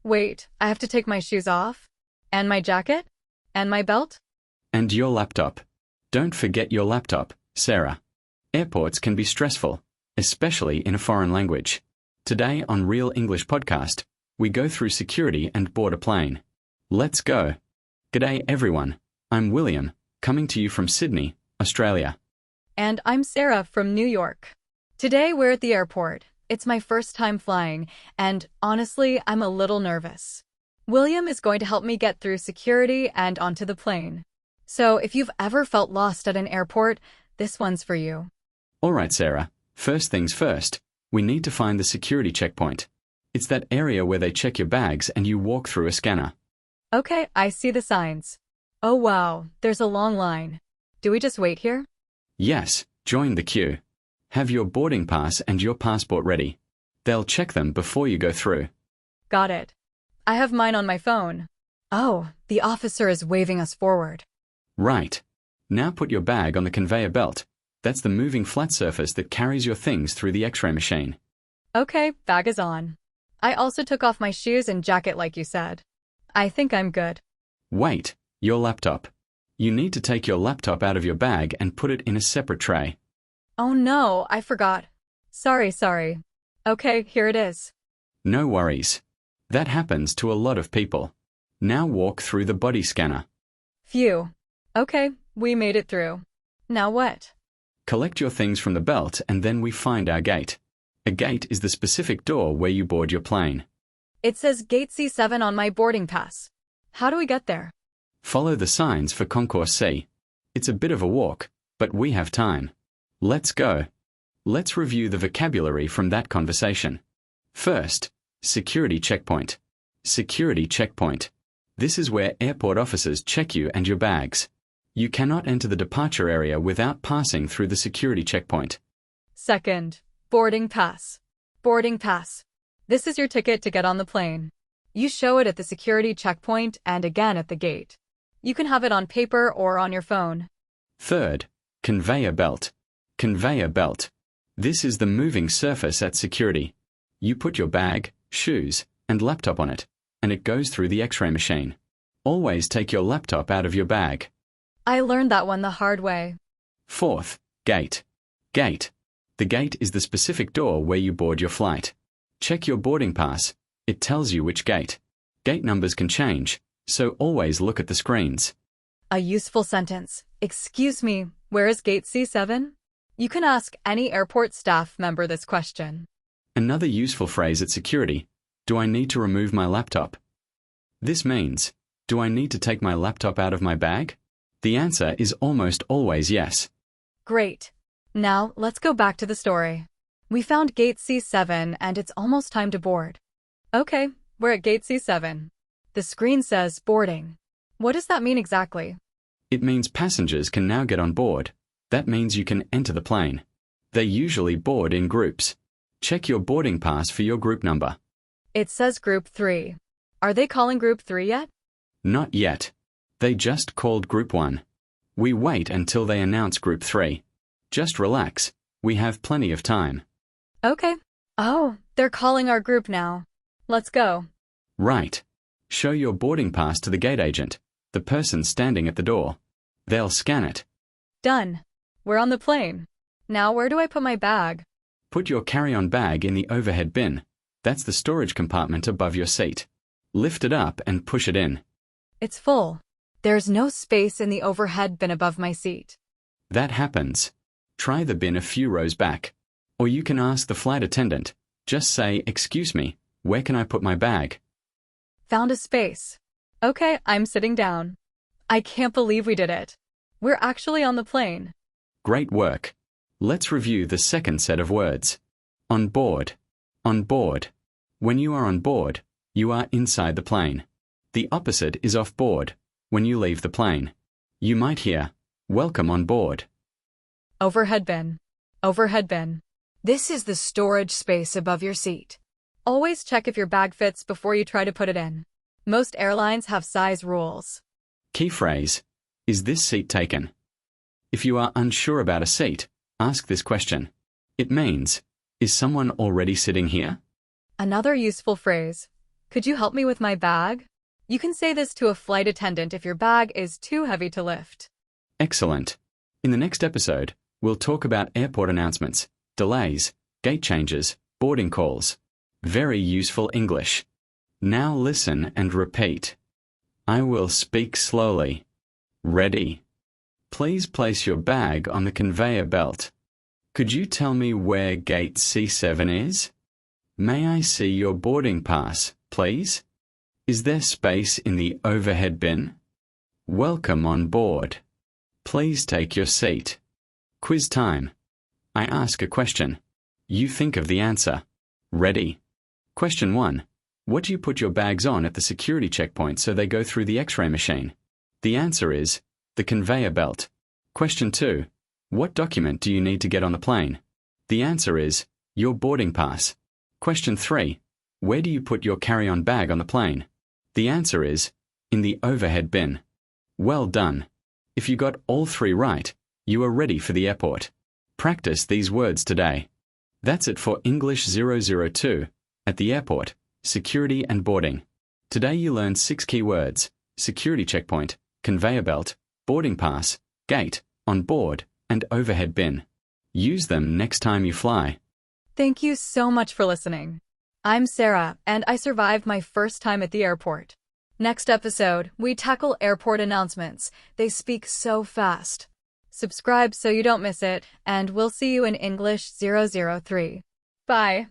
Wait, I have to take my shoes off? And my jacket? And my belt? And your laptop. Don't forget your laptop, Sarah. Airports can be stressful, especially in a foreign language. Today on Real English Podcast, we go through security and board a plane. Let's go. G'day everyone, I'm William, coming to you from Sydney, Australia. And I'm Sarah from New York. Today we're at the airport. It's my first time flying, and honestly, I'm a little nervous. William is going to help me get through security and onto the plane. So if you've ever felt lost at an airport, this one's for you. Alright Sarah, first things first, we need to find the security checkpoint. It's that area where they check your bags and you walk through a scanner. Okay, I see the signs. Oh wow, there's a long line. Do we just wait here? Yes, join the queue. Have your boarding pass and your passport ready. They'll check them before you go through. Got it. I have mine on my phone. Oh, the officer is waving us forward. Right. Now put your bag on the conveyor belt. That's the moving flat surface that carries your things through the X-ray machine. Okay, bag is on. I also took off my shoes and jacket like you said. I think I'm good. Wait, your laptop. You need to take your laptop out of your bag and put it in a separate tray. Oh no, I forgot. Sorry. Okay, here it is. No worries. That happens to a lot of people. Now walk through the body scanner. Phew. Okay, we made it through. Now what? Collect your things from the belt and then we find our gate. A gate is the specific door where you board your plane. It says Gate C7 on my boarding pass. How do we get there? Follow the signs for Concourse C. It's a bit of a walk, but we have time. Let's go. Let's review the vocabulary from that conversation. First, security checkpoint. Security checkpoint. This is where airport officers check you and your bags. You cannot enter the departure area without passing through the security checkpoint. Second, boarding pass. Boarding pass. This is your ticket to get on the plane. You show it at the security checkpoint and again at the gate. You can have it on paper or on your phone. Third, conveyor belt. Conveyor belt. This is the moving surface at security. You put your bag, shoes, and laptop on it, and it goes through the X-ray machine. Always take your laptop out of your bag. I learned that one the hard way. Fourth, gate. Gate. The gate is the specific door where you board your flight. Check your boarding pass. It tells you which gate. Gate numbers can change, so always look at the screens. A useful sentence. Excuse me, where is Gate C7? You can ask any airport staff member this question. Another useful phrase at security. Do I need to remove my laptop? This means, do I need to take my laptop out of my bag? The answer is almost always yes. Great. Now, let's go back to the story. We found Gate C7 and it's almost time to board. Okay, we're at Gate C7. The screen says boarding. What does that mean exactly? It means passengers can now get on board. That means you can enter the plane. They usually board in groups. Check your boarding pass for your group number. It says Group 3. Are they calling Group 3 yet? Not yet. They just called Group 1. We wait until they announce Group 3. Just relax. We have plenty of time. Okay. Oh, they're calling our group now. Let's go. Right. Show your boarding pass to the gate agent, the person standing at the door. They'll scan it. Done. We're on the plane. Now where do I put my bag? Put your carry-on bag in the overhead bin. That's the storage compartment above your seat. Lift it up and push it in. It's full. There's no space in the overhead bin above my seat. That happens. Try the bin a few rows back. Or you can ask the flight attendant. Just say, "Excuse me, where can I put my bag?" Found a space. Okay, I'm sitting down. I can't believe we did it. We're actually on the plane. Great work. Let's review the second set of words. On board. On board. When you are on board, you are inside the plane. The opposite is off board, when you leave the plane. You might hear, "Welcome on board." Overhead bin. Overhead bin. This is the storage space above your seat. Always check if your bag fits before you try to put it in. Most airlines have size rules. Key phrase. Is this seat taken? If you are unsure about a seat, ask this question. It means, is someone already sitting here? Another useful phrase. Could you help me with my bag? You can say this to a flight attendant if your bag is too heavy to lift. Excellent. In the next episode, we'll talk about airport announcements, delays, gate changes, boarding calls. Very useful English. Now listen and repeat. I will speak slowly. Ready? Please place your bag on the conveyor belt. Could you tell me where gate C7 is? May I see your boarding pass, please? Is there space in the overhead bin? Welcome on board. Please take your seat. Quiz time. I ask a question. You think of the answer. Ready? Question 1. What do you put your bags on at the security checkpoint so they go through the X-ray machine? The answer is the conveyor belt. Question 2. What document do you need to get on the plane? The answer is your boarding pass. Question 3. Where do you put your carry-on bag on the plane? The answer is in the overhead bin. Well done. If you got all 3 right, you are ready for the airport. Practice these words today. That's it for English 002 at the airport, security and boarding. Today you learned 6 key words: security checkpoint, conveyor belt, boarding pass, gate, on board, and overhead bin. Use them next time you fly. Thank you so much for listening. I'm Sarah, and I survived my first time at the airport. Next episode, we tackle airport announcements. They speak so fast. Subscribe so you don't miss it, and we'll see you in English 003. Bye.